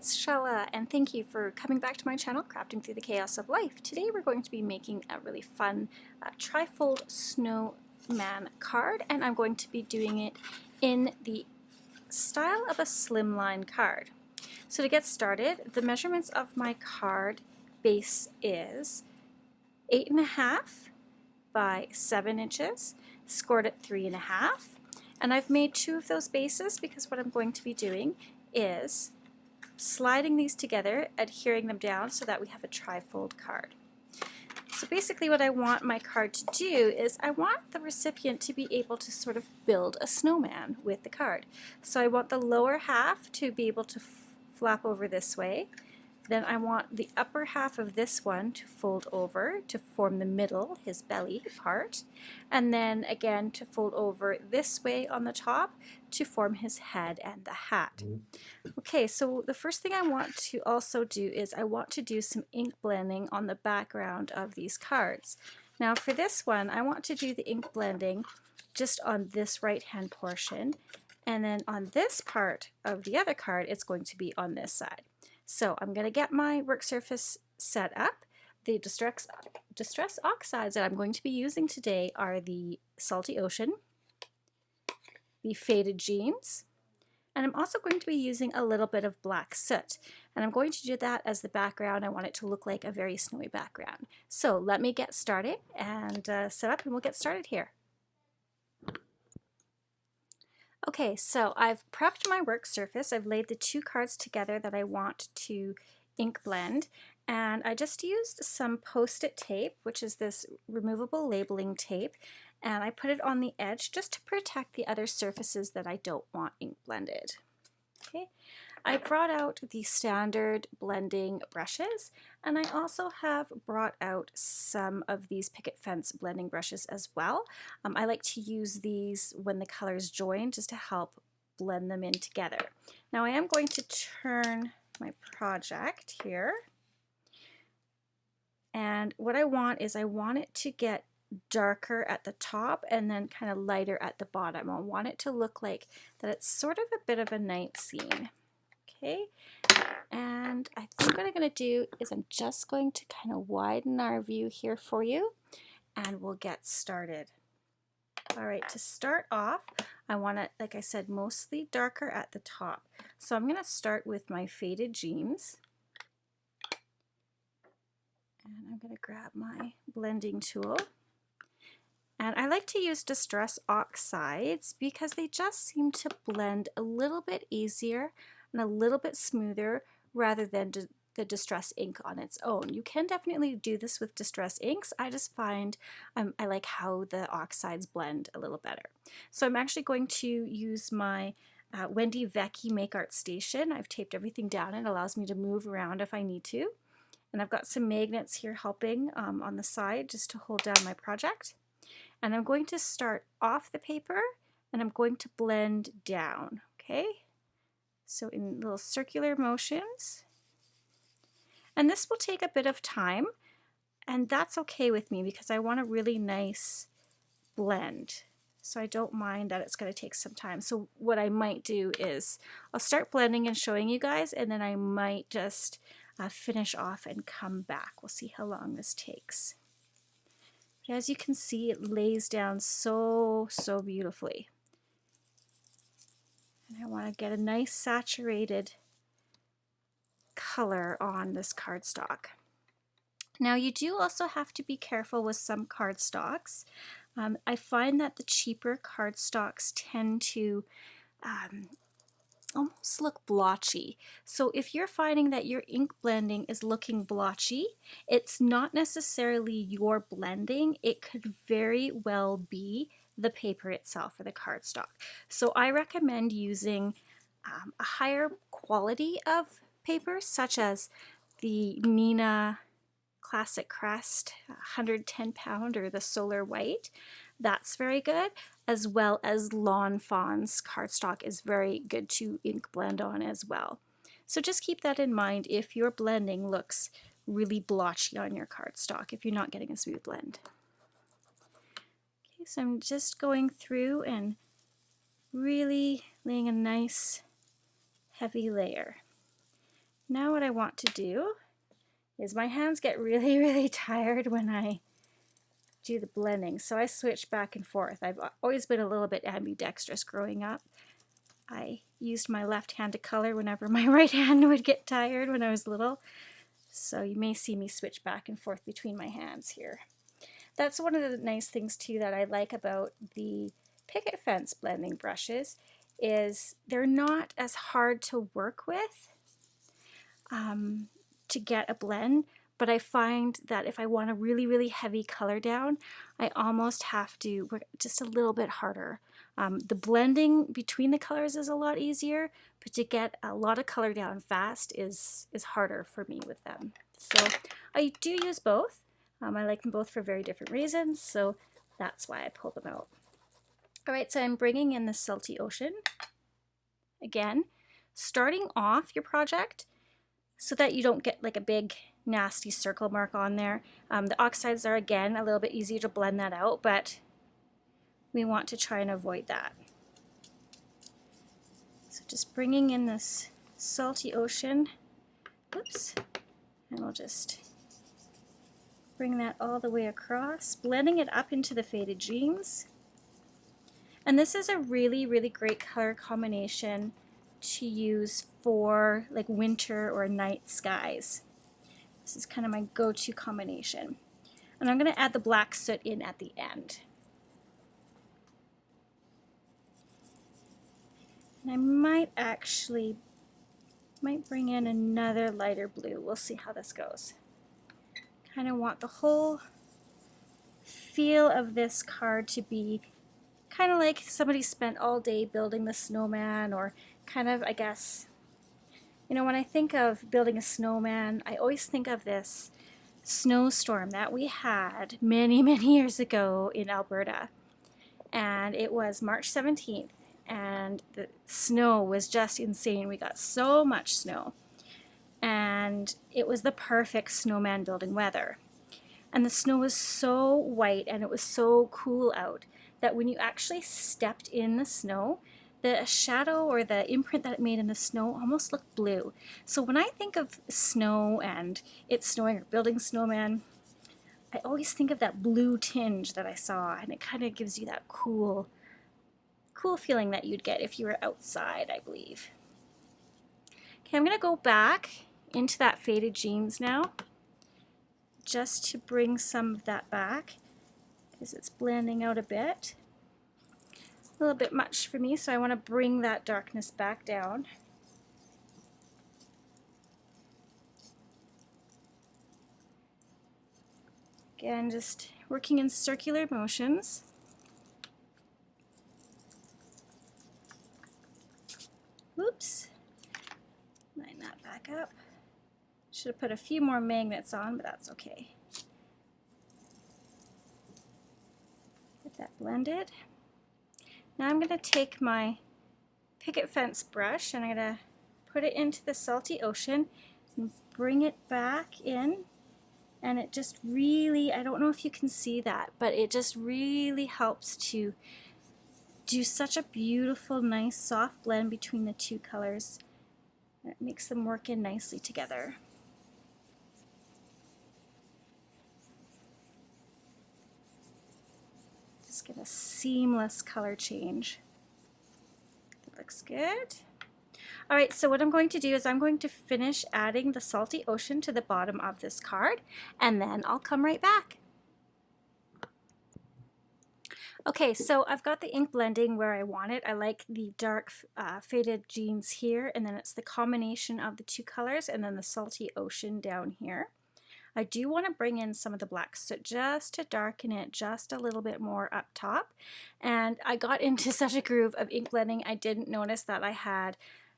it's Chala, and thank you for coming back to my channel, Crafting Through the Chaos of Life. Today we're going to be making a really fun trifold snowman card, and I'm going to be doing it in the style of a slimline card. So to get started, the measurements of my card base is 8.5 by 7 inches, scored at 3.5, and I've made two of those bases because what I'm going to be doing is sliding these together, adhering them down so that we have a trifold card. So basically what I want my card to do is I want the recipient to be able to sort of build a snowman with the card. So I want the lower half to be able to flap over this way. Then I want the upper half of this one to fold over to form the middle, his belly part, and then again to fold over this way on the top to form his head and the hat. Okay, so the first thing I want to also do is I want to do some ink blending on the background of these cards. Now for this one, I want to do the ink blending just on this right-hand portion, and then on this part of the other card, it's going to be on this side. So I'm going to get my work surface set up. The distress oxides that I'm going to be using today are the Salty Ocean, the Faded Jeans, and I'm also going to be using a little bit of black soot. And I'm going to do that as the background. I want it to look like a very snowy background. So let me get started and set up, and we'll get started here. Okay, so I've prepped my work surface. I've laid the two cards together that I want to ink blend, and I just used some post-it tape, which is this removable labeling tape, and I put it on the edge just to protect the other surfaces that I don't want ink blended. Okay, I brought out the standard blending brushes, and I also have brought out some of these Picket fence blending brushes as well. I like to use these when the colors join just to help blend them in together. Now I am going to turn my project here, and what I want is I want it to get darker at the top and then kind of lighter at the bottom. I want it to look like that it's sort of a bit of a night scene. Okay, and I think what I'm going to do is I'm just going to kind of widen our view here for you, and we'll get started. All right, to start off, I want it, like I said, mostly darker at the top. So I'm going to start with my Faded Jeans, and I'm going to grab my blending tool. And I like to use Distress Oxides because they just seem to blend a little bit easier and a little bit smoother rather than the Distress ink on its own. You can definitely do this with Distress inks. I just find I like how the oxides blend a little better. So I'm actually going to use my Wendy Vecchi Make Art Station. I've taped everything down and it allows me to move around if I need to. And I've got some magnets here helping on the side just to hold down my project. And I'm going to start off the paper and I'm going to blend down, okay? So in little circular motions. And this will take a bit of time, and that's okay with me because I want a really nice blend. So I don't mind that it's going to take some time. So what I might do is I'll start blending and showing you guys, and then I might just finish off and come back. We'll see how long this takes. But as you can see, it lays down so beautifully. And I want to get a nice saturated color on this cardstock. Now you do also have to be careful with some cardstocks. I find that the cheaper cardstocks tend to almost look blotchy. So if you're finding that your ink blending is looking blotchy, it's not necessarily your blending. It could very well be the paper itself or the cardstock. So I recommend using a higher quality of paper, such as the Nina Classic Crest 110 pound or the Solar White. That's very good, as well as Lawn Fawn's cardstock is very good to ink blend on as well. So just keep that in mind if your blending looks really blotchy on your cardstock, if you're not getting a smooth blend. Okay, so I'm just going through and really laying a nice heavy layer. Now what I want to do is my hands get really, really tired when I do the blending, so I switch back and forth. I've always been a little bit ambidextrous growing up. I used my left hand to color whenever my right hand would get tired when I was little. So you may see me switch back and forth between my hands here. That's one of the nice things too that I like about the Picket Fence blending brushes is they're not as hard to work with to get a blend, but I find that if I want a really, really heavy color down, I almost have to work just a little bit harder. The blending between the colors is a lot easier, but to get a lot of color down fast is harder for me with them. So I do use both. I like them both for very different reasons, so that's why I pull them out. All right, so I'm bringing in the Salty Ocean. Again, starting off your project so that you don't get like a big nasty circle mark on there. The oxides are, again, a little bit easier to blend that out, but we want to try and avoid that. So just bringing in this Salty Ocean, oops, and we'll just bring that all the way across, blending it up into the faded jeans. And this is a really, really great color combination to use for like winter or night skies. This is kind of my go-to combination. And I'm going to add the black soot in at the end. And I might bring in another lighter blue. We'll see how this goes. Kind of want the whole feel of this card to be kind of like somebody spent all day building the snowman, or kind of, I guess, you know, when I think of building a snowman, I always think of this snowstorm that we had many, many years ago in Alberta. And it was March 17th, and the snow was just insane. We got so much snow. And it was the perfect snowman building weather. And the snow was so white and it was so cool out that when you actually stepped in the snow, the shadow or the imprint that it made in the snow almost looked blue. So when I think of snow and it snowing or building snowman, I always think of that blue tinge that I saw, and it kind of gives you that cool feeling that you'd get if you were outside, I believe. Okay, I'm going to go back into that faded jeans now, just to bring some of that back, because it's blending out a bit. A little bit much for me, so I want to bring that darkness back down. Again, just working in circular motions. Oops. Line that back up. Should have put a few more magnets on, but that's okay. Get that blended. Now I'm going to take my Picket Fence brush and I'm going to put it into the Salty Ocean and bring it back in. And it just really, I don't know if you can see that, but it just really helps to do such a beautiful, nice, soft blend between the two colors. It makes them work in nicely together. Just get a seamless color change. That looks good. All right, so what I'm going to do is I'm going to finish adding the Salty Ocean to the bottom of this card, and then I'll come right back. Okay, so I've got the ink blending where I want it. I like the dark faded jeans here, and then it's the combination of the two colors, and then the Salty Ocean down here. I do want to bring in some of the black soot just to darken it just a little bit more up top. And I got into such a groove of ink blending, I didn't notice that I had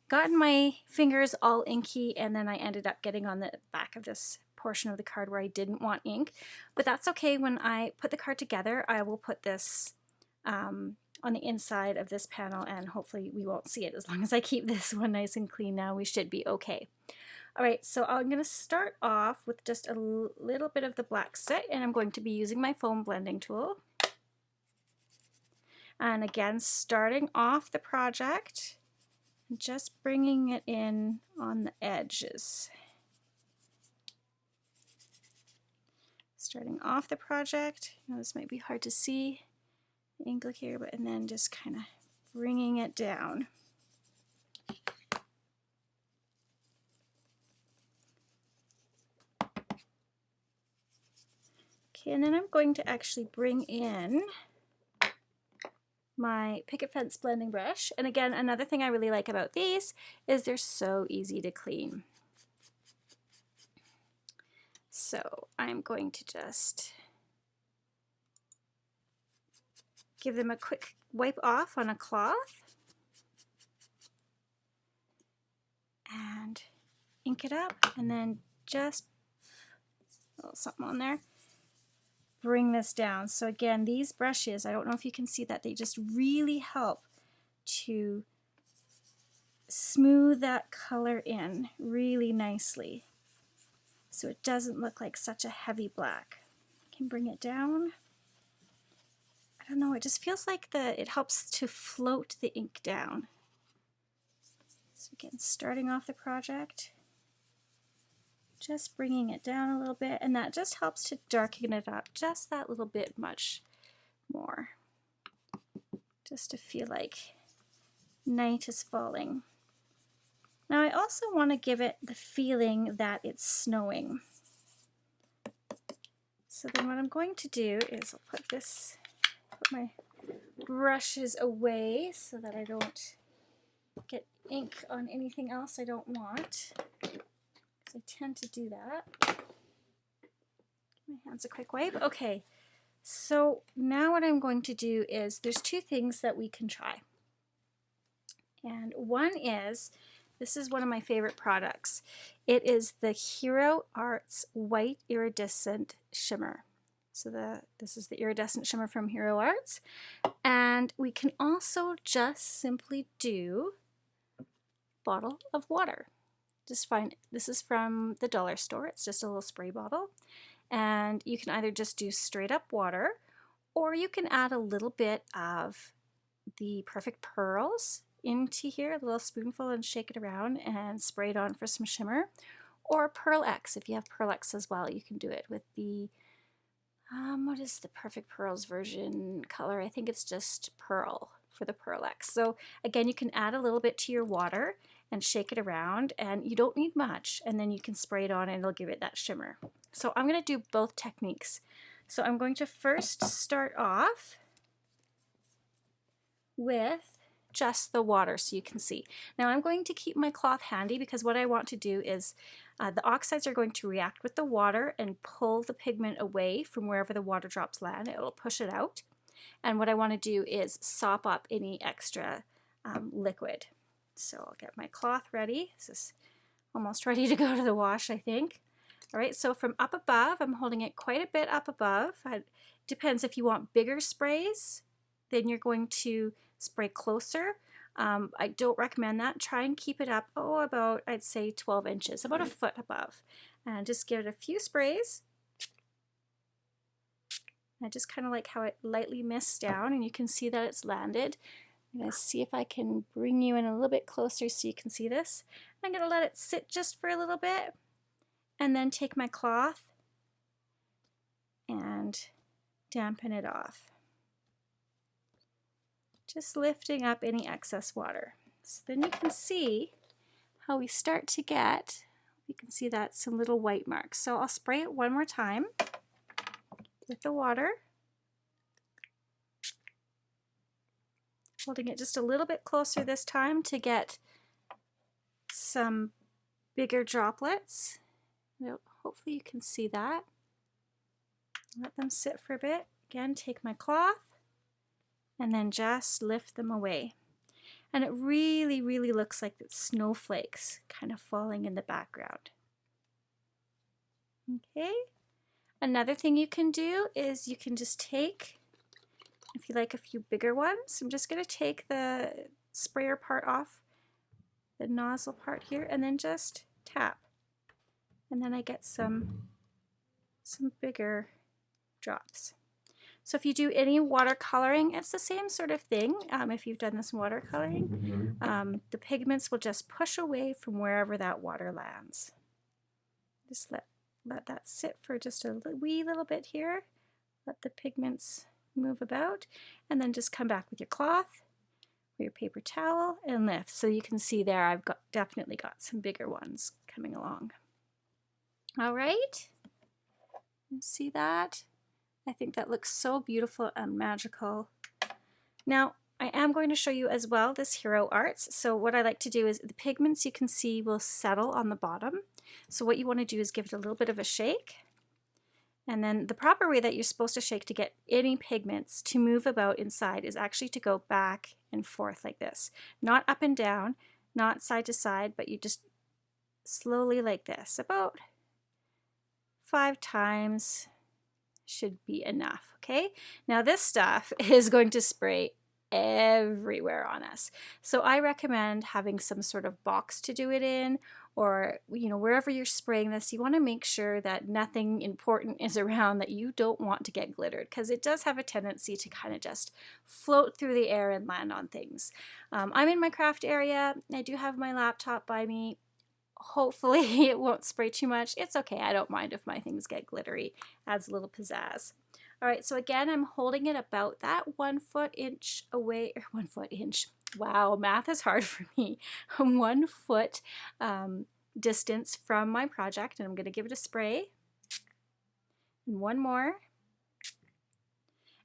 gotten my fingers all inky, and then I ended up getting on the back of this portion of the card where I didn't want ink. But that's okay. When I put the card together, I will put this on the inside of this panel, and hopefully we won't see it. As long as I keep this one nice and clean now, we should be okay. All right, so I'm going to start off with just a little bit of the black soot, and I'm going to be using my foam blending tool. And again, starting off the project, and just bringing it in on the edges. Starting off the project, this might be hard to see the angle here, but and then just kind of bringing it down. Okay, and then I'm going to actually bring in my Picket Fence blending brush. And again, another thing I really like about these is they're so easy to clean. So I'm going to just give them a quick wipe off on a cloth and ink it up, and then just a little something on there. Bring this down. So again, these brushes, I don't know if you can see that, they just really help to smooth that color in really nicely so it doesn't look like such a heavy black. I can bring it down. I don't know, it just feels like it helps to float the ink down. So again, starting off the project, just bringing it down a little bit, and that just helps to darken it up just that little bit much more, just to feel like night is falling. Now I also want to give it the feeling that it's snowing. So then what I'm going to do is I'll put my brushes away so that I don't get ink on anything else I don't want. I tend to do that. Give my hands a quick wipe. Okay, so now what I'm going to do is there's two things that we can try. And one is, this is one of my favorite products. It is the Hero Arts White Iridescent Shimmer. So this is the Iridescent Shimmer from Hero Arts. And we can also just simply do a bottle of water. Just find, this is from the dollar store, it's just a little spray bottle, and you can either just do straight up water, or you can add a little bit of the Perfect Pearls into here, a little spoonful, and shake it around and spray it on for some shimmer, or Pearl X. If you have Pearl X as well, you can do it with the what is the Perfect Pearls version color? I think it's just Pearl for the Pearl X. So again, you can add a little bit to your water and shake it around, and you don't need much, and then you can spray it on and it'll give it that shimmer. So I'm going to do both techniques. So I'm going to first start off with just the water so you can see. Now I'm going to keep my cloth handy because what I want to do is the oxides are going to react with the water and pull the pigment away from wherever the water drops land. It'll push it out. And what I want to do is sop up any extra liquid. So I'll get my cloth ready. This is almost ready to go to the wash, I think. All right, so from up above, I'm holding it quite a bit up above. It depends if you want bigger sprays, then you're going to spray closer. I don't recommend that. Try and keep it up, about, I'd say 12 inches, about a foot above. And just give it a few sprays. I just kind of like how it lightly mists down, and you can see that it's landed. I'm going to see if I can bring you in a little bit closer so you can see this. I'm going to let it sit just for a little bit, and then take my cloth and dampen it off. Just lifting up any excess water. So then you can see how we start to get, you can see that some little white marks. So I'll spray it one more time with the water, holding it just a little bit closer this time to get some bigger droplets. Hopefully you can see that. Let them sit for a bit. Again, take my cloth and then just lift them away. And it really, really looks like it's snowflakes kind of falling in the background. Okay. Another thing you can do is you can just take, if you like a few bigger ones, I'm just going to take the sprayer part off, the nozzle part here, and then just tap. And then I get some bigger drops. So if you do any watercoloring, it's the same sort of thing. If you've done this in watercoloring, the pigments will just push away from wherever that water lands. Just let that sit for just a wee little bit here. Let the pigments move about, and then just come back with your cloth or your paper towel and lift. So you can see there I've definitely got some bigger ones coming along. All right, you see that? I think that looks so beautiful and magical. Now I am going to show you as well this Hero Arts. So what I like to do is the pigments you can see will settle on the bottom. So what you want to do is give it a little bit of a shake. And then the proper way that you're supposed to shake to get any pigments to move about inside is actually to go back and forth like this. Not up and down, not side to side, but you just slowly like this. About 5 times should be enough, okay? Now this stuff is going to spray everywhere on us. So I recommend having some sort of box to do it in, or wherever you're spraying this, you want to make sure that nothing important is around that you don't want to get glittered, because it does have a tendency to kind of just float through the air and land on things. I'm in my craft area. I do have my laptop by me. Hopefully it won't spray too much. It's okay. I don't mind if my things get glittery. Adds a little pizzazz. All right, so again, I'm holding it about that 1 foot inch away, or 1 foot inch. Wow, math is hard for me. 1 foot distance from my project, and I'm going to give it a spray. And one more.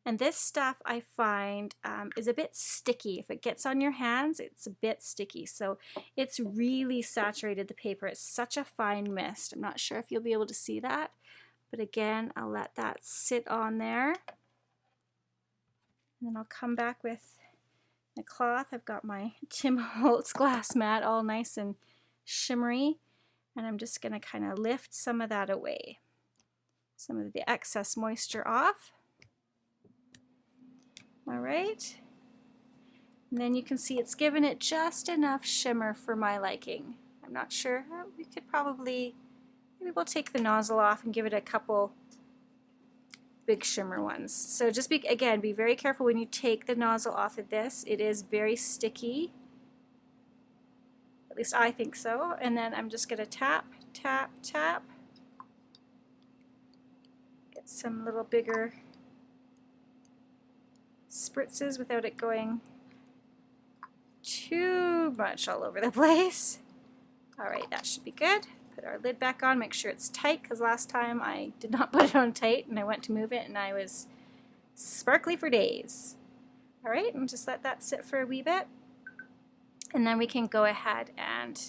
And this stuff I find is a bit sticky. If it gets on your hands, it's a bit sticky. So it's really saturated the paper. It's such a fine mist. I'm not sure if you'll be able to see that. But again, I'll let that sit on there. And then I'll come back with my cloth. I've got my Tim Holtz glass mat all nice and shimmery. And I'm just going to kind of lift some of that away. Some of the excess moisture off. All right. And then you can see it's given it just enough shimmer for my liking. I'm not sure. We could probably... Maybe we'll take the nozzle off and give it a couple big shimmer ones. So just again, be very careful when you take the nozzle off of this. It is very sticky. At least I think so. And then I'm just going to tap, tap, tap. Get some little bigger spritzes without it going too much all over the place. All right, that should be good. Put our lid back on, make sure it's tight, because last time I did not put it on tight and I went to move it and I was sparkly for days. All right, and just let that sit for a wee bit. And then we can go ahead and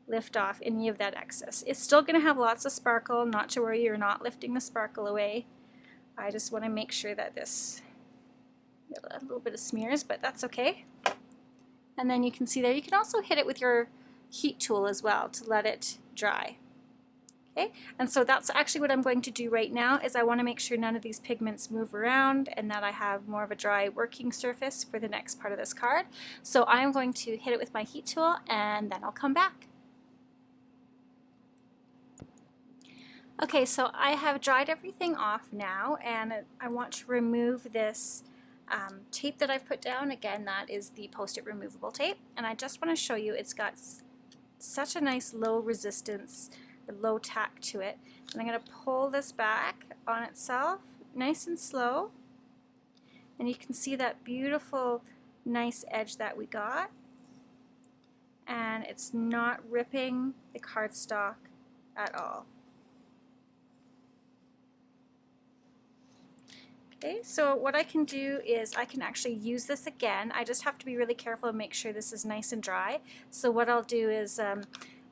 lift off any of that excess. It's still going to have lots of sparkle, not to worry, you're not lifting the sparkle away. I just want to make sure that this, a little bit of smears, but that's okay. And then you can see there, you can also hit it with your heat tool as well to let it dry. Okay, and so that's actually what I'm going to do right now, is I want to make sure none of these pigments move around and that I have more of a dry working surface for the next part of this card. So I'm going to hit it with my heat tool and then I'll come back. Okay, so I have dried everything off now, and I want to remove this tape that I've put down. Again, that is the Post-it removable tape, and I just want to show you it's got such a nice low resistance, or low tack to it. And I'm going to pull this back on itself, nice and slow, and you can see that beautiful, nice edge that we got, and it's not ripping the cardstock at all. Okay, so what I can do is I can actually use this again. I just have to be really careful and make sure this is nice and dry. So what I'll do is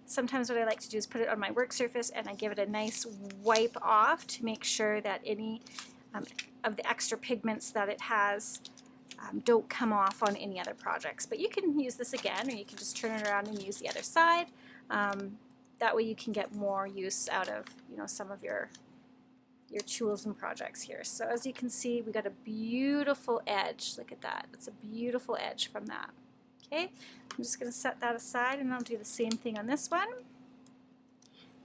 sometimes what I like to do is put it on my work surface and I give it a nice wipe off to make sure that any of the extra pigments that it has don't come off on any other projects. But you can use this again, or you can just turn it around and use the other side. That way you can get more use out of some of your tools and projects here. So as you can see, we got a beautiful edge. Look at that. That's a beautiful edge from that. Okay, I'm just going to set that aside and I'll do the same thing on this one.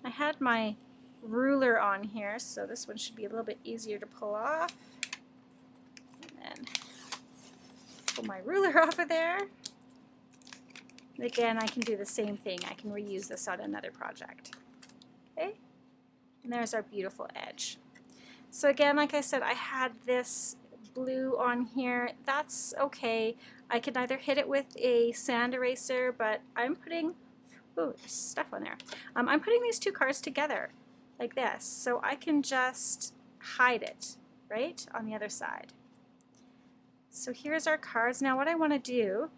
I had my ruler on here, so this one should be a little bit easier to pull off. pull my ruler off of there. And again, I can do the same thing. I can reuse this on another project. Okay, and there's our beautiful edge. So again, like I said, I had this blue on here. That's okay. I can either hit it with a sand eraser, but I'm putting, ooh, there's stuff on there. I'm putting these two cards together like this, so I can just hide it, right, on the other side. So here's our cards. Now what I want to do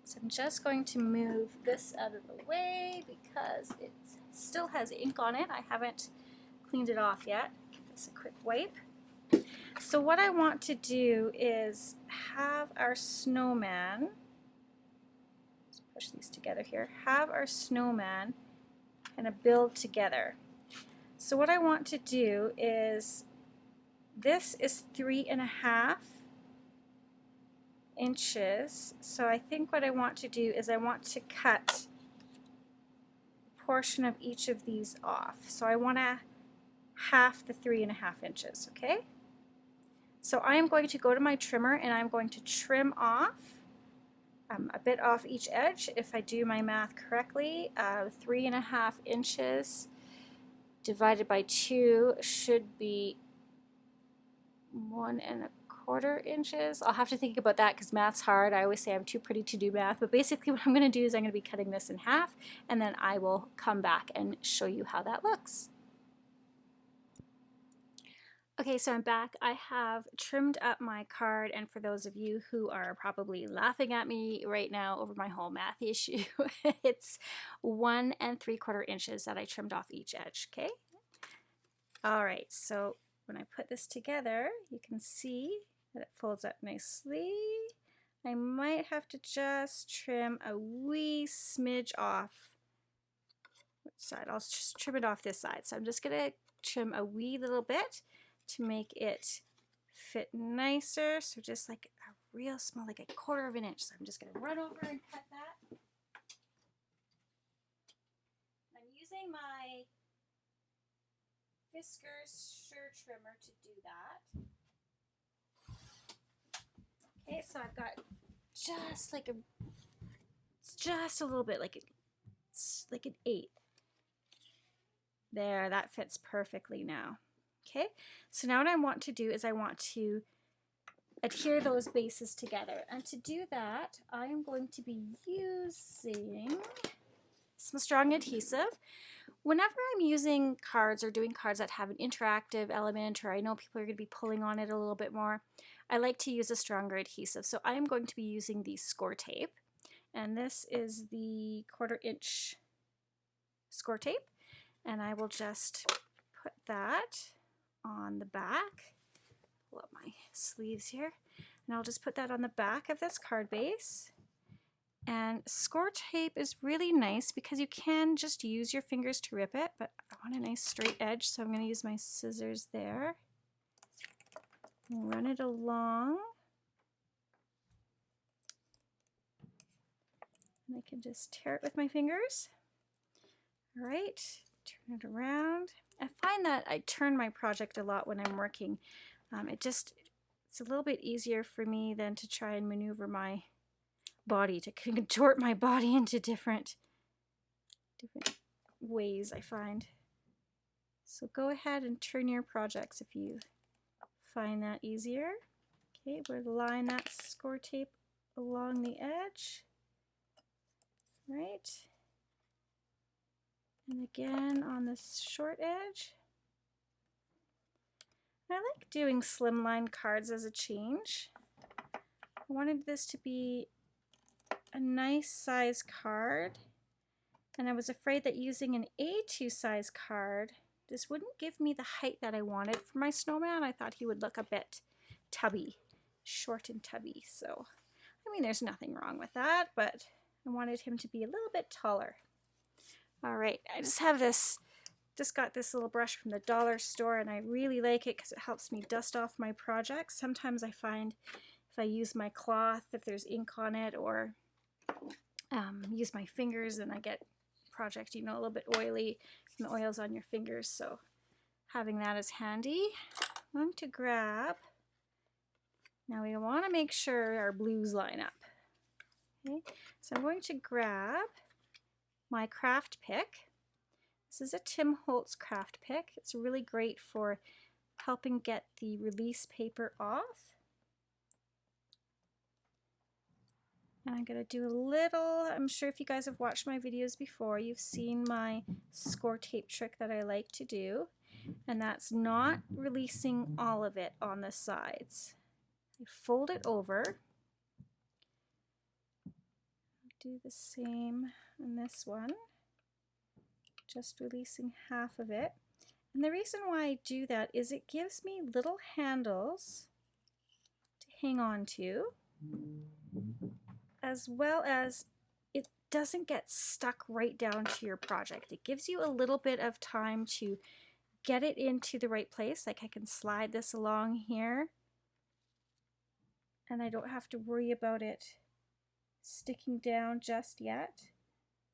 is I'm just going to move this out of the way because it still has ink on it. I haven't cleaned it off yet. Give this a quick wipe. So what I want to do is have our snowman, let's push these together here, have our snowman kind of build together. So what I want to do is, this is 3.5 inches. So I think what I want to do is I want to cut a portion of each of these off. So I want to half the 3.5 inches, okay? So I am going to go to my trimmer and I'm going to trim off a bit off each edge. If I do my math correctly, 3.5 inches divided by 2 should be 1.25 inches. I'll have to think about that because math's hard. I always say I'm too pretty to do math, but basically what I'm going to do is I'm going to be cutting this in half, and then I will come back and show you how that looks. Okay, so I'm back. I have trimmed up my card, and for those of you who are probably laughing at me right now over my whole math issue, it's 1.75 inches that I trimmed off each edge, okay? All right, so when I put this together, you can see that it folds up nicely. I might have to just trim a wee smidge off. Which side? I'll just trim it off this side. So I'm just gonna trim a wee little bit to make it fit nicer. So just like a real small, like 1/4 inch. So I'm just gonna run over and cut that. I'm using my Fiskars Sure trimmer to do that. Okay, so I've got just like it's just a little bit, like it's like 1/8. There, that fits perfectly now. Okay, so now what I want to do is I want to adhere those bases together. And to do that, I am going to be using some strong adhesive. Whenever I'm using cards or doing cards that have an interactive element, or I know people are going to be pulling on it a little bit more, I like to use a stronger adhesive. So I am going to be using the score tape. And this is the 1/4 inch score tape. And I will just put that on the back. Pull up my sleeves here. And I'll just put that on the back of this card base. And score tape is really nice because you can just use your fingers to rip it, but I want a nice straight edge, so I'm going to use my scissors there. Run it along. And I can just tear it with my fingers. All right, turn it around. I find that I turn my project a lot when I'm working. It's a little bit easier for me than to try and maneuver my body, to contort my body into different ways, I find. So go ahead and turn your projects if you find that easier. Okay, we're going to line that score tape along the edge. Right. And again on this short edge. I like doing slimline cards as a change. I wanted this to be a nice size card, and I was afraid that using an A2 size card, this wouldn't give me the height that I wanted for my snowman. I thought he would look a bit tubby, short and tubby. So, I mean, there's nothing wrong with that, but I wanted him to be a little bit taller. All right, I just got this little brush from the dollar store, and I really like it because it helps me dust off my projects. Sometimes I find if I use my cloth, if there's ink on it, or use my fingers, and I get project, a little bit oily, and the oil's on your fingers, so having that is handy. I'm going to grab Now we want to make sure our blues line up. Okay, so I'm going to grab my craft pick. This is a Tim Holtz craft pick. It's really great for helping get the release paper off. And I'm going to do a little, I'm sure if you guys have watched my videos before, you've seen my score tape trick that I like to do. And that's not releasing all of it on the sides. I fold it over. Do the same on this one. Just releasing half of it. And the reason why I do that is it gives me little handles to hang on to, as well as it doesn't get stuck right down to your project. It gives you a little bit of time to get it into the right place. Like I can slide this along here and I don't have to worry about it sticking down just yet,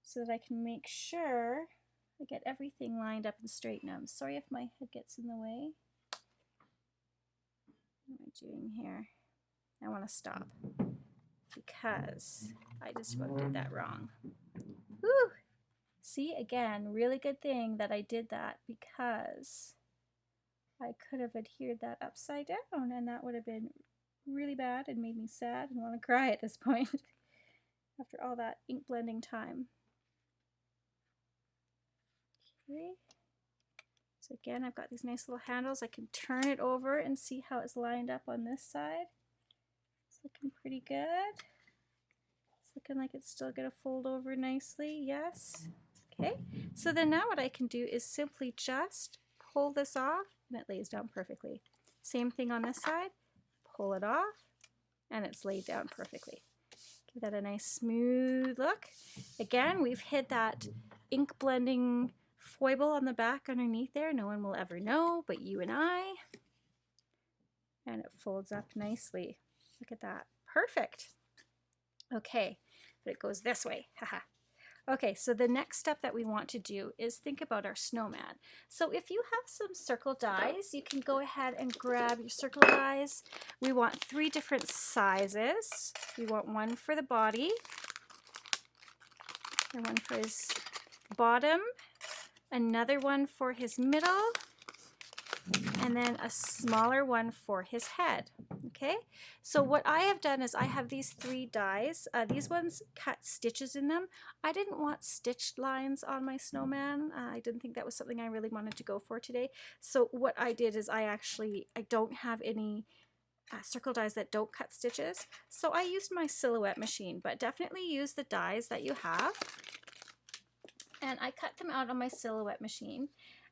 so that I can make sure I get everything lined up and straight. Now I'm sorry if my head gets in the way. What am I doing here? I want to stop because I just about did that wrong. Woo! See, again, really good thing that I did that, because I could have adhered that upside down and that would have been really bad and made me sad and want to cry at this point after all that ink blending time. Okay. So again, I've got these nice little handles. I can turn it over and see how it's lined up on this side. It's looking pretty good. It's looking like it's still going to fold over nicely. Yes. Okay. So then now what I can do is simply just pull this off and it lays down perfectly. Same thing on this side. Pull it off and it's laid down perfectly. Give that a nice smooth look. Again, we've hid that ink blending foible on the back underneath there. No one will ever know but you and I. And it folds up nicely. Look at that. Perfect. Okay, but it goes this way. Haha. Okay, so the next step that we want to do is think about our snowman. So if you have some circle dies, you can go ahead and grab your circle dies. We want 3 different sizes. We want one for the body, and one for his bottom, another one for his middle, and then a smaller one for his head. Okay, so what I have done is I have these 3 dies. These ones cut stitches in them. I didn't want stitched lines on my snowman. I didn't think that was something I really wanted to go for today. So what I did is I don't have any circle dies that don't cut stitches. So I used my silhouette machine, but definitely use the dies that you have. And I cut them out on my silhouette machine.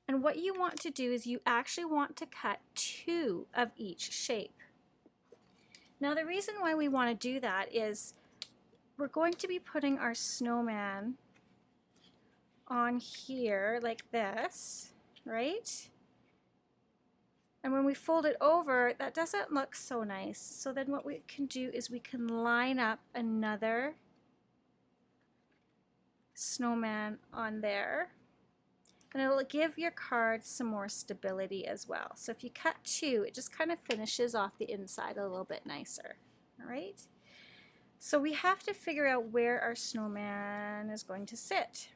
And what you want to do is you actually want to cut 2 of each shape. Now the reason why we want to do that is we're going to be putting our snowman on here like this, right? And when we fold it over, that doesn't look so nice. So then what we can do is we can line up another snowman on there. And it'll give your card some more stability as well. So if you cut 2, it just kind of finishes off the inside a little bit nicer. All right? So we have to figure out where our snowman is going to sit.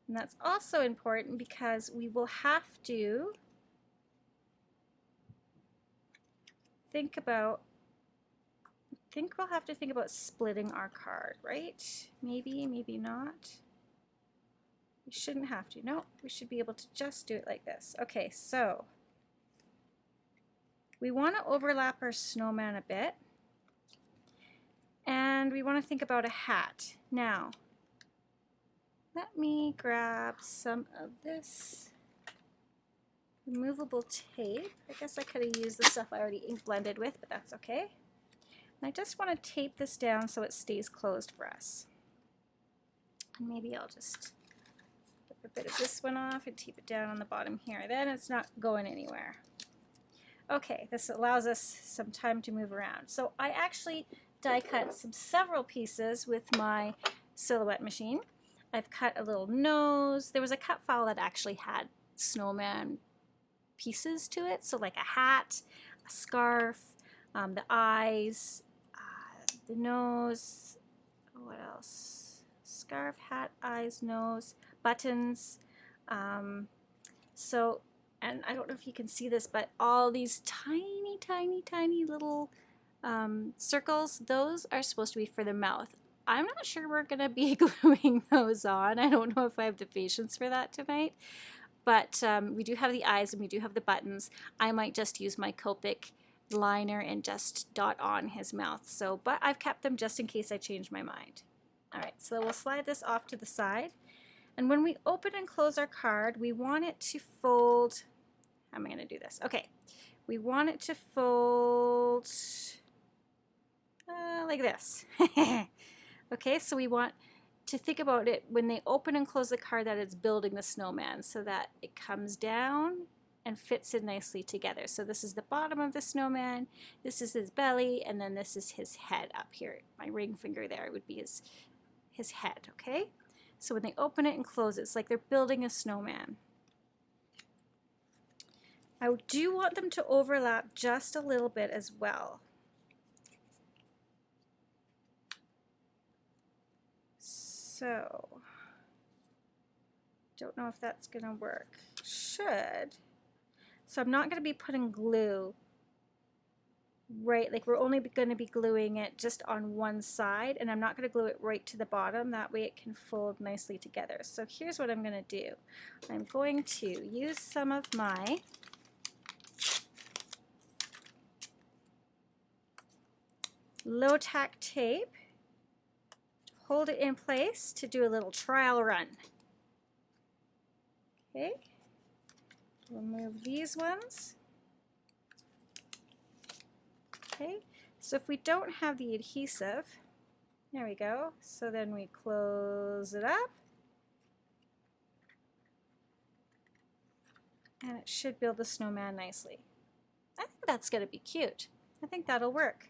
And that's also important because we will have to think about splitting our card, right? Maybe, maybe not. We shouldn't have to. No, we should be able to just do it like this. Okay, so we want to overlap our snowman a bit. And we want to think about a hat. Now, let me grab some of this removable tape. I guess I could have used the stuff I already ink blended with, but that's okay. And I just want to tape this down so it stays closed for us. And maybe I'll just a bit of this one off and tape it down on the bottom here. Then it's not going anywhere. Okay, this allows us some time to move around. So I actually die cut several pieces with my silhouette machine. I've cut a little nose. There was a cut file that actually had snowman pieces to it, so like a hat, a scarf, the eyes, the nose, what else? Scarf, hat, eyes, nose, buttons. So, and I don't know if you can see this, but all these tiny, tiny, tiny little circles, those are supposed to be for the mouth. I'm not sure we're going to be gluing those on. I don't know if I have the patience for that tonight. But we do have the eyes and we do have the buttons. I might just use my Copic liner and just dot on his mouth. So, but I've kept them just in case I change my mind. All right, so we'll slide this off to the side. And when we open and close our card, we want it to fold. How am I going to do this? Okay, we want it to fold like this. Okay, so we want to think about it when they open and close the card that it's building the snowman so that it comes down and fits in nicely together. So this is the bottom of the snowman, this is his belly, and then this is his head up here. My ring finger there would be his head, okay? So when they open it and close it, it's like they're building a snowman. I do want them to overlap just a little bit as well. So, don't know if that's going to work. Should. So I'm not going to be putting glue right, like we're only going to be gluing it just on one side, and I'm not going to glue it right to the bottom. That way it can fold nicely together. So here's what I'm going to do. I'm going to use some of my low-tack tape to hold it in place to do a little trial run. Okay, remove these ones. Okay, so if we don't have the adhesive, there we go. So then we close it up. And it should build the snowman nicely. I think that's going to be cute. I think that'll work.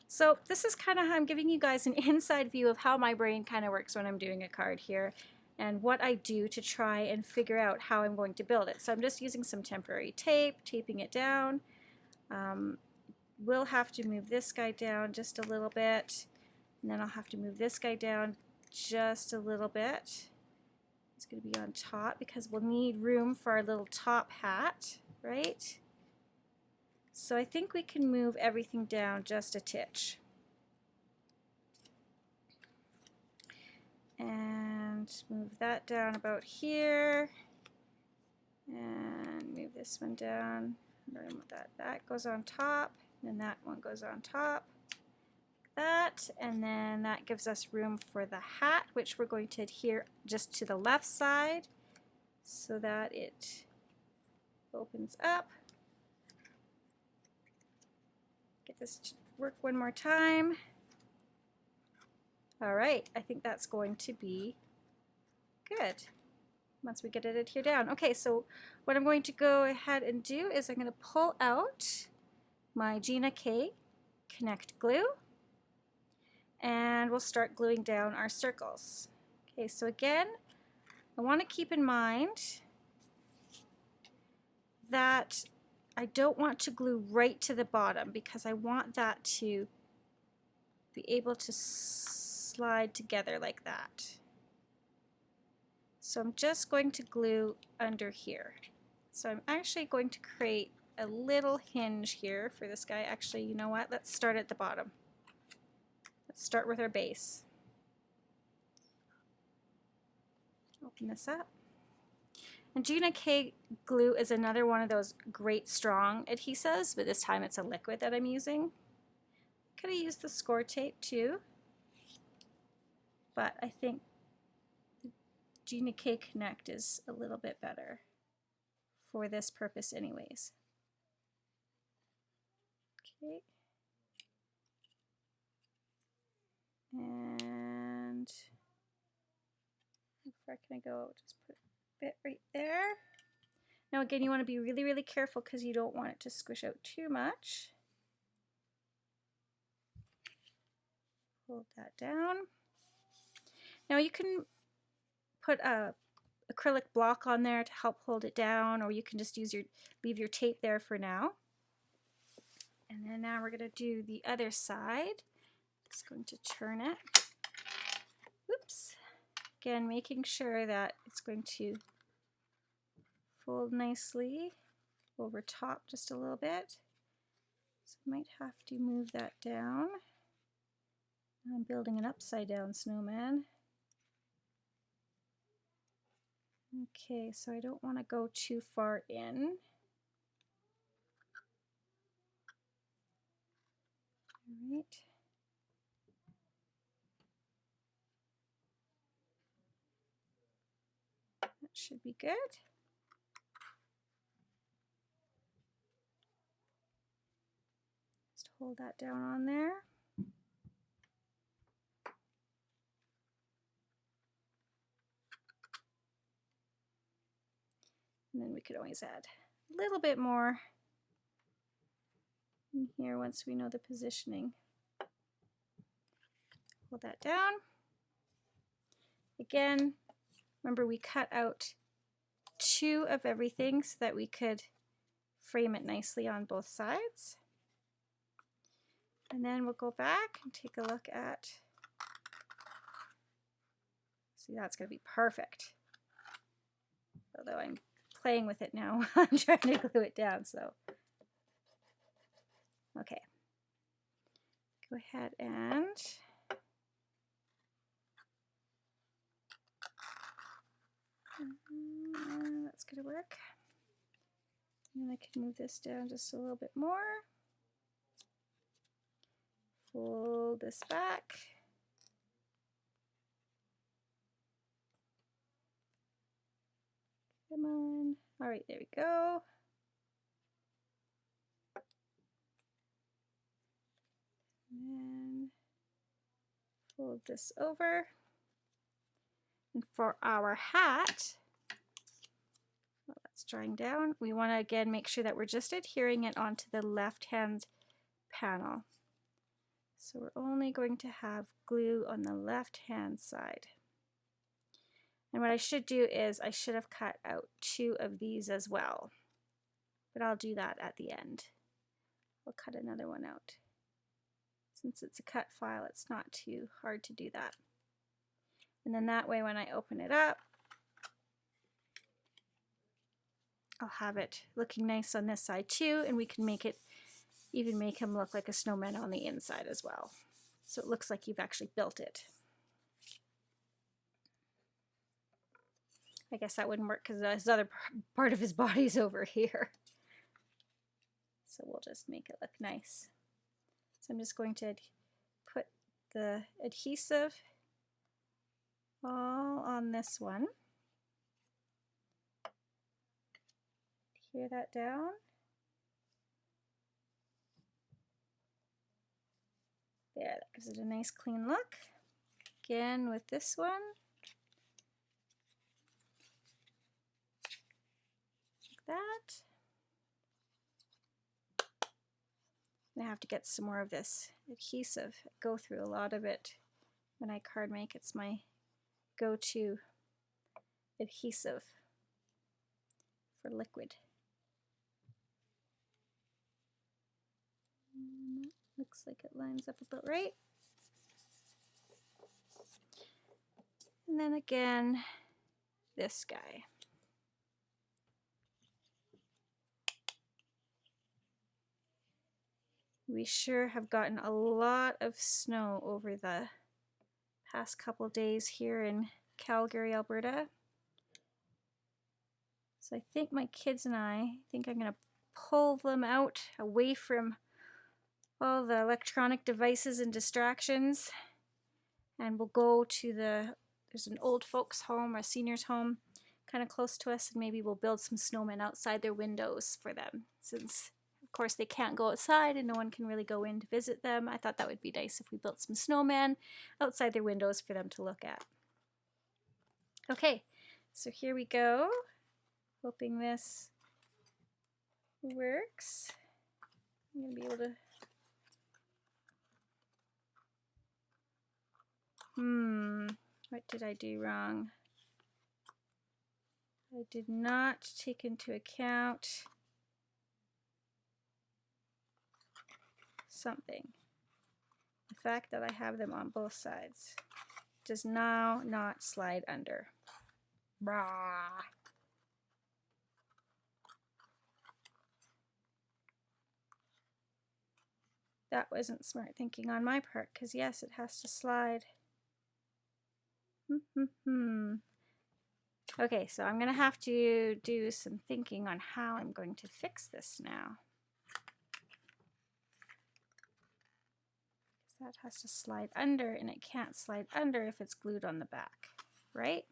So this is kind of how I'm giving you guys an inside view of how my brain kind of works when I'm doing a card here, and what I do to try and figure out how I'm going to build it. So I'm just using some temporary tape, taping it down. We'll have to move this guy down just a little bit, and then I'll have to move this guy down just a little bit. It's going to be on top because we'll need room for our little top hat, right? So I think we can move everything down just a titch. And move that down about here. And move this one down. That goes on top. And that one goes on top. That. And then that gives us room for the hat, which we're going to adhere just to the left side so that it opens up. Get this to work one more time. All right, I think that's going to be good once we get it adhered down. Okay, so what I'm going to go ahead and do is I'm going to pull out my Gina K Connect glue, and we'll start gluing down our circles. Okay, so again, I want to keep in mind that I don't want to glue right to the bottom because I want that to be able to slide together like that. So I'm just going to glue under here. So I'm actually going to create a little hinge here for this guy. Actually, you know what? Let's start at the bottom. Let's start with our base. Open this up. And Gina K glue is another one of those great strong adhesives, but this time it's a liquid that I'm using. Could have used the score tape too, but I think Gina K Connect is a little bit better for this purpose anyways. Okay. And how far can I go? Just put a bit right there. Now again, you want to be really, really careful because you don't want it to squish out too much. Hold that down. Now you can put a acrylic block on there to help hold it down, or you can just use leave your tape there for now. and then now we're going to do the other side. Just going to turn it. Oops. Again, making sure that it's going to fold nicely over top just a little bit. So I might have to move that down. I'm building an upside down snowman. Okay, so I don't want to go too far in. All right. That should be good. Just hold that down on there. And then we could always add a little bit more in here once we know the positioning. Hold that down. Again, remember we cut out 2 of everything so that we could frame it nicely on both sides. And then we'll go back and take a look at, see, that's going to be perfect. Although I'm playing with it now, I'm trying to glue it down, so. Okay. Go ahead and that's going to work. And I can move this down just a little bit more. Fold this back. Come on. All right, there we go. And then fold this over. And for our hat, well, that's drying down, we want to again make sure that we're just adhering it onto the left-hand panel. So we're only going to have glue on the left-hand side. And what I should do is I should have cut out 2 of these as well, but I'll do that at the end. I'll cut another one out. Since it's a cut file, it's not too hard to do that. And then that way when I open it up, I'll have it looking nice on this side too, and we can make it, even make him look like a snowman on the inside as well. So it looks like you've actually built it. I guess that wouldn't work because his other part of his body's over here. So we'll just make it look nice. So I'm just going to put the adhesive all on this one. Adhere that down. There, that gives it a nice clean look. Again with this one. Like that. I have to get some more of this adhesive. I go through a lot of it when I card make. It's my go-to adhesive for liquid. Looks like it lines up about right. And then again, this guy. We sure have gotten a lot of snow over the past couple days here in Calgary, Alberta. So I think my kids and I think I'm going to pull them out away from all the electronic devices and distractions, and we'll go to there's an old folks home, a senior's home kind of close to us, and maybe we'll build some snowmen outside their windows for them, since of course they can't go outside and no one can really go in to visit them. I thought that would be nice if we built some snowmen outside their windows for them to look at. Okay, so here we go. Hoping this works. I'm going to be able to... What did I do wrong? I did not take into account something. The fact that I have them on both sides does now not slide under. Brah. That wasn't smart thinking on my part, because yes, it has to slide. Okay, so I'm going to have to do some thinking on how I'm going to fix this now. That has to slide under, and it can't slide under if it's glued on the back, right?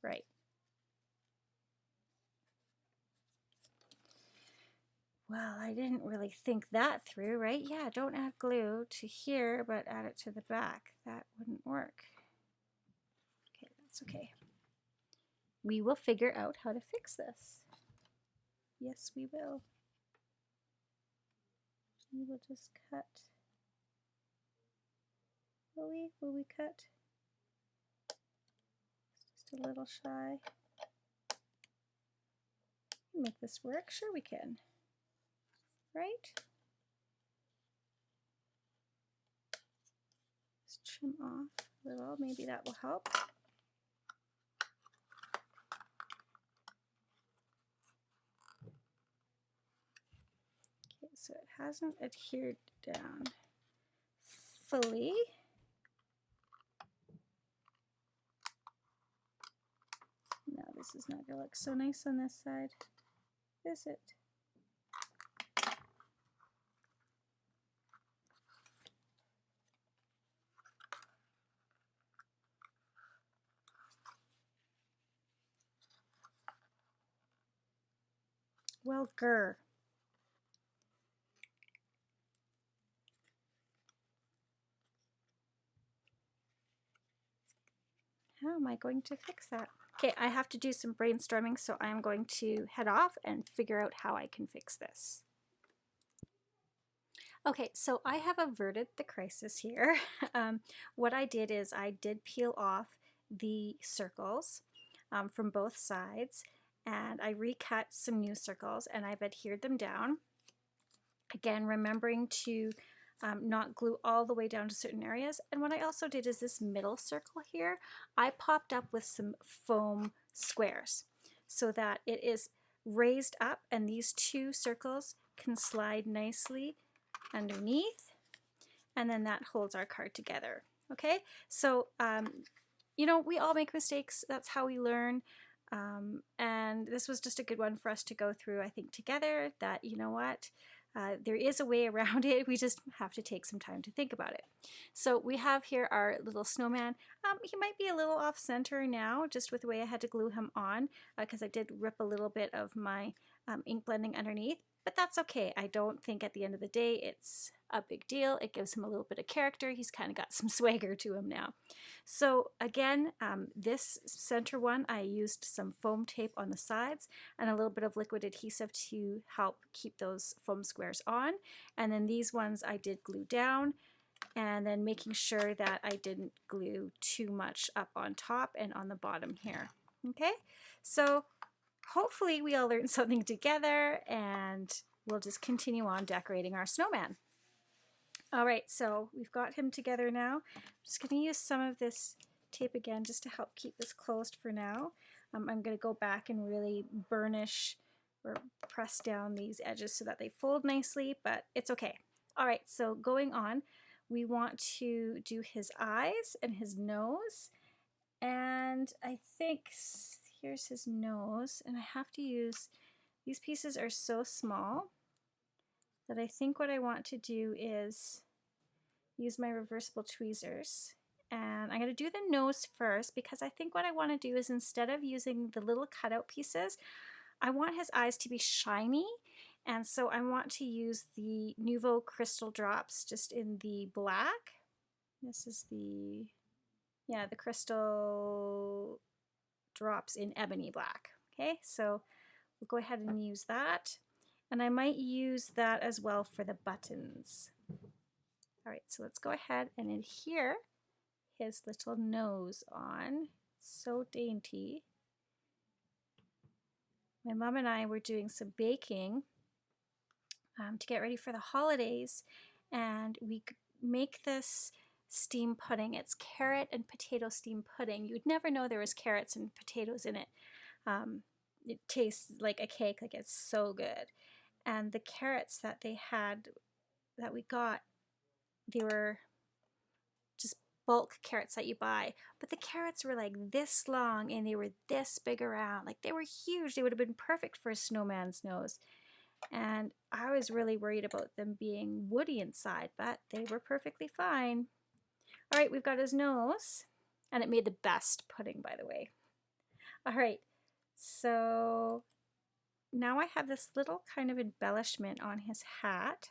Right. Well, I didn't really think that through, right? Yeah, don't add glue to here, but add it to the back. That wouldn't work. Okay, that's okay. We will figure out how to fix this. Yes, we will. We will just cut. Will we? Will we cut? Just a little shy. Make this work? Sure we can. Right? Just trim off a little. Maybe that will help. Okay, so it hasn't adhered down fully. No, this is not going to look so nice on this side, is it? Well, grr. How am I going to fix that? Okay, I have to do some brainstorming, so I'm going to head off and figure out how I can fix this. Okay, so I have averted the crisis here. What I did is I did peel off the circles from both sides, and I recut some new circles, and I've adhered them down. Again, remembering to not glue all the way down to certain areas. And what I also did is this middle circle here, I popped up with some foam squares so that it is raised up and these two circles can slide nicely underneath, and then that holds our card together. Okay, so you know, we all make mistakes. That's how we learn. And this was just a good one for us to go through, I think, together, that, you know what, there is a way around it. We just have to take some time to think about it. So we have here our little snowman. He might be a little off center now, just with the way I had to glue him on, because I did rip a little bit of my ink blending underneath. But that's okay. I don't think at the end of the day it's a big deal. It gives him a little bit of character. He's kind of got some swagger to him now. So again, this center one, I used some foam tape on the sides and a little bit of liquid adhesive to help keep those foam squares on. And then these ones I did glue down, and then making sure that I didn't glue too much up on top and on the bottom here. Okay, so hopefully we all learned something together, and we'll just continue on decorating our snowman. All right, so we've got him together now. I'm just going to use some of this tape again just to help keep this closed for now. I'm going to go back and really burnish or press down these edges so that they fold nicely, but it's okay. All right, so going on, we want to do his eyes and his nose, and I think here's his nose, and I have to use, these pieces are so small that I think what I want to do is use my reversible tweezers. And I'm going to do the nose first, because I think what I want to do is, instead of using the little cutout pieces, I want his eyes to be shiny. And so I want to use the Nuvo crystal drops just in the black. This is the, yeah, the crystal drops in ebony black. Okay, so we'll go ahead and use that. And I might use that as well for the buttons. All right, so let's go ahead and adhere his little nose on. So dainty. My mom and I were doing some baking to get ready for the holidays, and we make this steam pudding. It's carrot and potato steam pudding. You'd never know there was carrots and potatoes in it. It tastes like a cake, like it's so good. And the carrots that they had, that we got, they were just bulk carrots that you buy, but the carrots were like this long and they were this big around. Like, they were huge. They would have been perfect for a snowman's nose. And I was really worried about them being woody inside, but they were perfectly fine. All right, we've got his nose, and it made the best pudding, by the way. All right, so now I have this little kind of embellishment on his hat.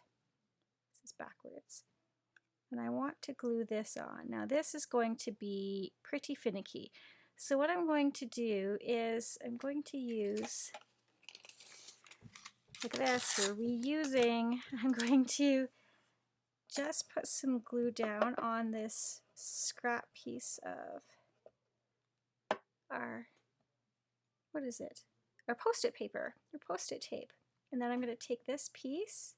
This is backwards. And I want to glue this on. Now this is going to be pretty finicky. So what I'm going to do is I'm going to use, look at this, we're reusing. I'm going to just put some glue down on this scrap piece of our, what is it? Our post-it paper, or post-it tape. And then I'm going to take this piece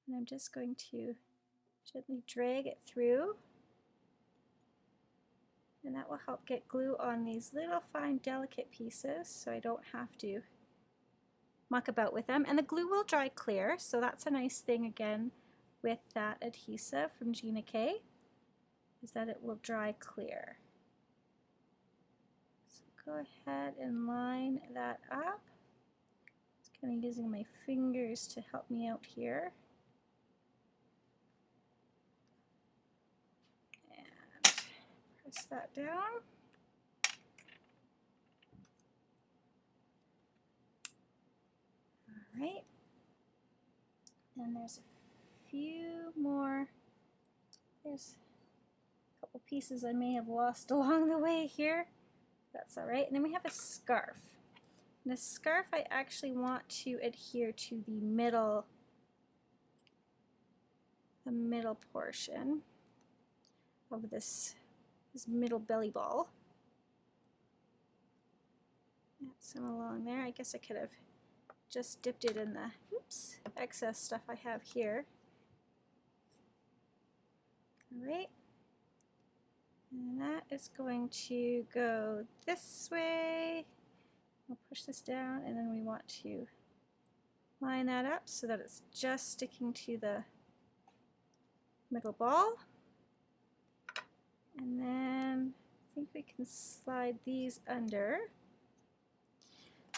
and I'm just going to gently drag it through, and that will help get glue on these little fine delicate pieces so I don't have to muck about with them. And the glue will dry clear, so that's a nice thing again with that adhesive from Gina K, is that it will dry clear. So go ahead and line that up. Just kind of using my fingers to help me out here. Press that down. All right. And there's a few more. There's a couple pieces I may have lost along the way here. That's all right. And then we have a scarf. And the scarf I actually want to adhere to the middle portion of this middle belly ball. Add some along there. I guess I could have just dipped it in the excess stuff I have here. All right. And that is going to go this way. We'll push this down, and then we want to line that up so that it's just sticking to the middle ball. And then I think we can slide these under.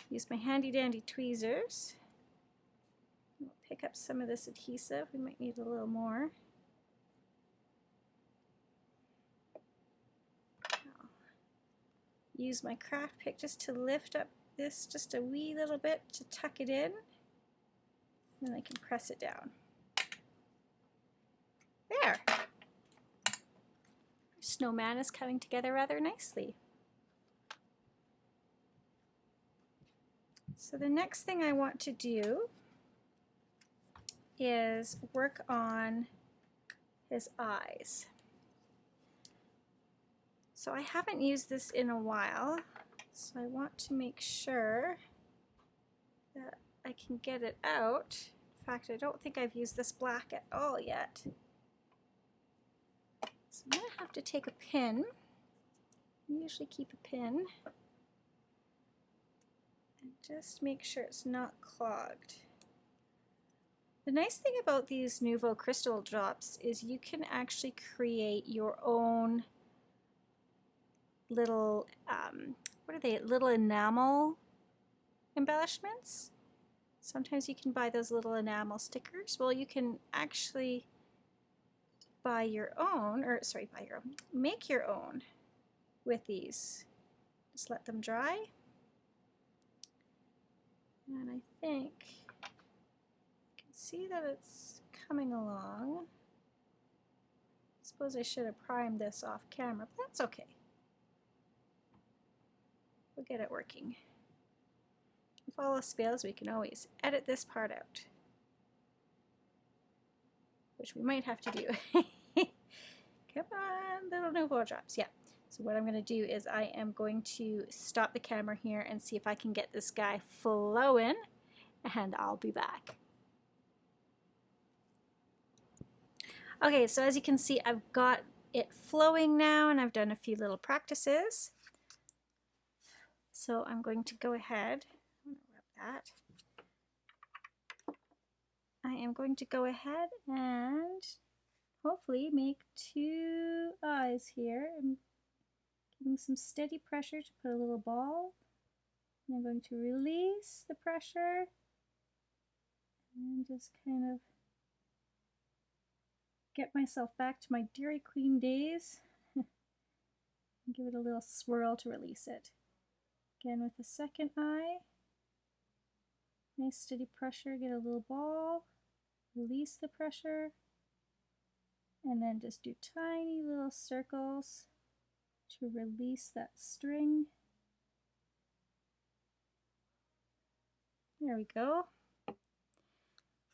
Use my handy dandy tweezers. We'll pick up some of this adhesive. We might need a little more. I'll use my craft pick just to lift up this just a wee little bit to tuck it in. Then I can press it down. There! Our snowman is coming together rather nicely. So the next thing I want to do is work on his eyes. So I haven't used this in a while, so I want to make sure that I can get it out. In fact, I don't think I've used this black at all yet. So I'm going to have to take a pin. I usually keep a pin. And just make sure it's not clogged. The nice thing about these Nuvo crystal drops is you can actually create your own little, what are they, little enamel embellishments. Sometimes you can buy those little enamel stickers. Well, you can actually buy your own, or sorry, buy your own, make your own with these. Just let them dry. And I think you can see that it's coming along. I suppose I should have primed this off camera, but that's okay. We'll get it working. If all else fails, we can always edit this part out, which we might have to do. Come on, little Nuvo drops. Yeah. So what I'm going to do is I am going to stop the camera here and see if I can get this guy flowing, and I'll be back. Okay, so as you can see, I've got it flowing now, and I've done a few little practices. So I'm going to go ahead, I'm gonna rub that. I am going to go ahead and hopefully make 2 eyes here. I'm giving some steady pressure to put a little ball. And I'm going to release the pressure and just kind of get myself back to my Dairy Queen days. Give it a little swirl to release it. Again with the second eye. Nice steady pressure, get a little ball, release the pressure, and then just do tiny little circles to release that string. There we go.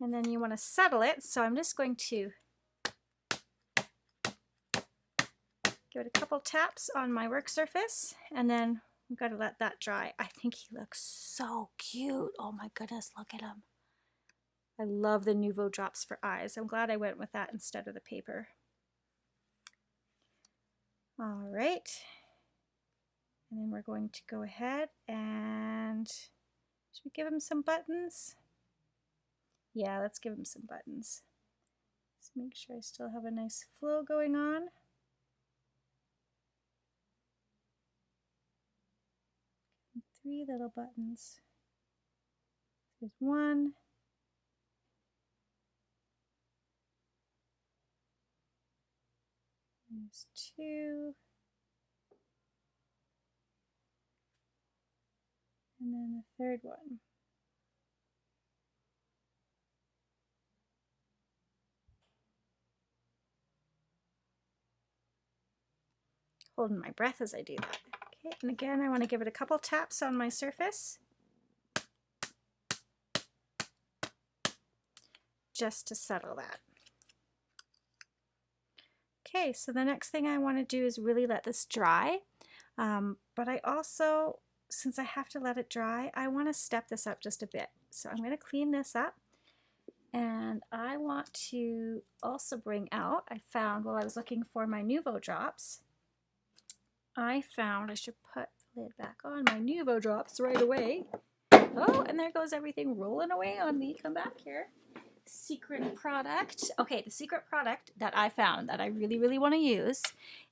And then you want to settle it, so I'm just going to give it a couple taps on my work surface, and then I've got to let that dry. I think he looks so cute. Oh my goodness, look at him. I love the Nuvo drops for eyes. I'm glad I went with that instead of the paper. All right. And then we're going to go ahead and should we give him some buttons? Yeah, let's give him some buttons. Let's make sure I still have a nice flow going on. And 3 little buttons. There's 1. There's 2. And then the 3rd one. Holding my breath as I do that. Okay, and again, I want to give it a couple taps on my surface. Just to settle that. Okay, so the next thing I want to do is really let this dry. But I also, since I have to let it dry, I want to step this up just a bit. So I'm going to clean this up. And I want to also bring out, I found while I was looking for my Nuvo drops, I should put the lid back on my Nuvo drops right away. Oh, and there goes everything rolling away on me. Come back here. Secret product. Okay, the secret product that I found that I really, really want to use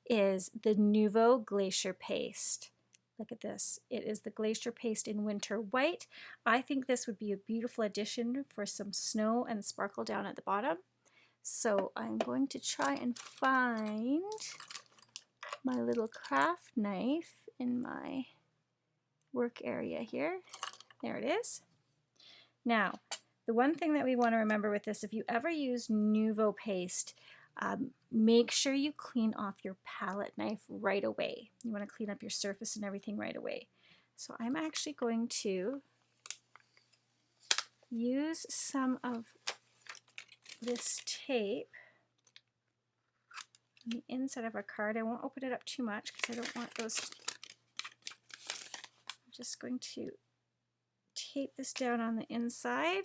is the Nuvo Glacier Paste. Look at this. It is the Glacier Paste in Winter White. I think this would be a beautiful addition for some snow and sparkle down at the bottom. So I'm going to try and find my little craft knife in my work area here. There it is. Now, the one thing that we want to remember with this, if you ever use Nuvo paste, make sure you clean off your palette knife right away. You want to clean up your surface and everything right away. So I'm actually going to use some of this tape on the inside of our card. I won't open it up too much because I don't want those. I'm just going to tape this down on the inside.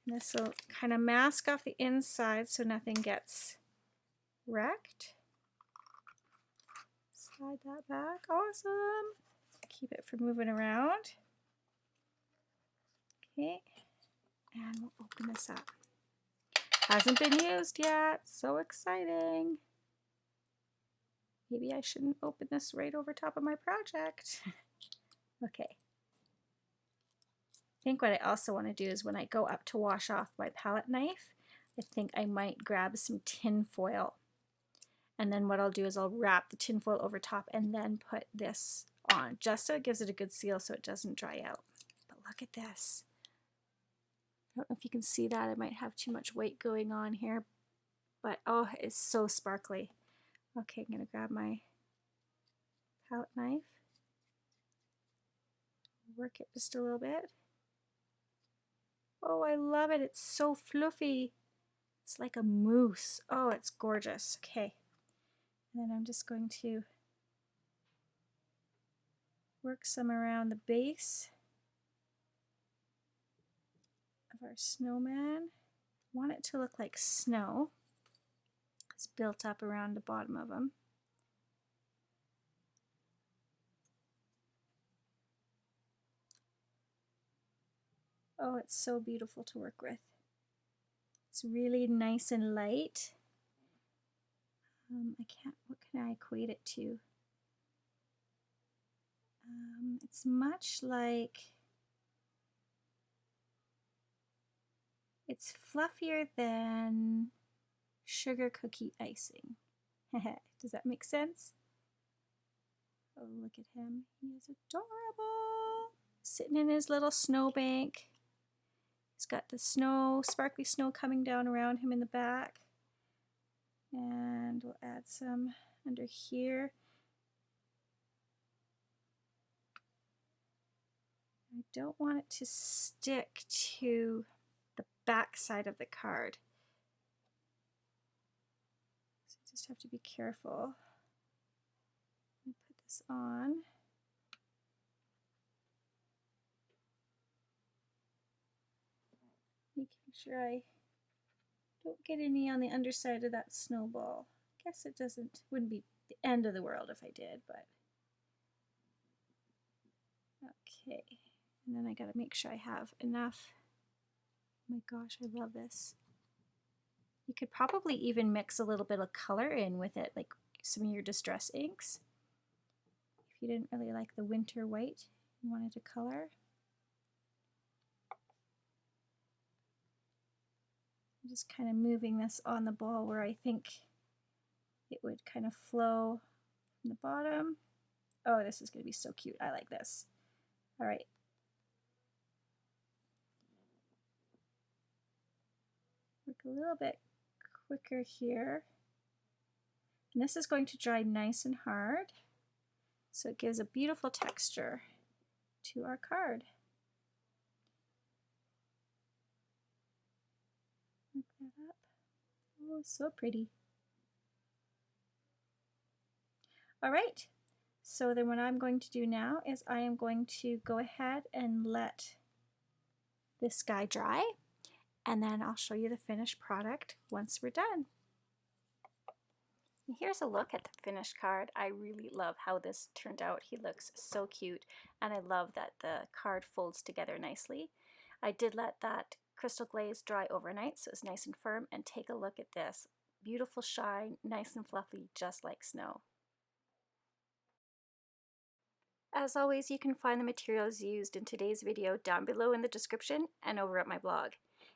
This will kind of mask off the inside so nothing gets wrecked. Slide that back. Awesome. Keep it from moving around. Okay. And we'll open this up. Hasn't been used yet. So exciting. Maybe I shouldn't open this right over top of my project. Okay. I think what I also want to do is when I go up to wash off my palette knife, I think I might grab some tin foil. And then what I'll do is I'll wrap the tin foil over top and then put this on, just so it gives it a good seal so it doesn't dry out. But look at this. I don't know if you can see that. I might have too much weight going on here, but oh, it's so sparkly. Okay, I'm going to grab my palette knife, work it just a little bit. Oh, I love it. It's so fluffy. It's like a mousse. Oh, it's gorgeous. Okay. And then I'm just going to work some around the base of our snowman. want it to look like snow. It's built up around the bottom of them. Oh, it's so beautiful to work with. It's really nice and light. What can I equate it to? It's much like, it's fluffier than sugar cookie icing. Does that make sense? Oh, look at him. He is adorable. Sitting in his little snowbank. He's got the snow, sparkly snow coming down around him in the back. And we'll add some under here. I don't want it to stick to the back side of the card. So you just have to be careful. Let me put this on. Making sure I don't get any on the underside of that snowball. I guess it wouldn't be the end of the world if I did, but okay. And then I gotta make sure I have enough. Oh my gosh, I love this. You could probably even mix a little bit of color in with it, like some of your distress inks. If you didn't really like the winter white and wanted to color. I'm just kind of moving this on the ball where I think it would kind of flow from the bottom. Oh, this is going to be so cute. I like this. All right. Work a little bit quicker here. And this is going to dry nice and hard, so it gives a beautiful texture to our card. Work that up. Oh, so pretty. All right, so then what I'm going to do now is I am going to go ahead and let this guy dry, and then I'll show you the finished product once we're done. Here's a look at the finished card. I really love how this turned out. He looks so cute, and I love that the card folds together nicely. I did let that crystal glaze dry overnight, so it's nice and firm, and take a look at this. Beautiful shine, nice and fluffy, just like snow. As always, you can find the materials used in today's video down below in the description and over at my blog.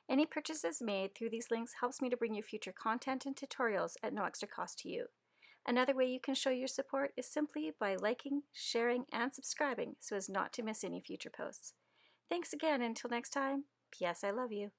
Any purchases made through these links helps me to bring you future content and tutorials at no extra cost to you. Another way you can show your support is simply by liking, sharing, and subscribing so as not to miss any future posts. Thanks again, and until next time, P.S. I love you.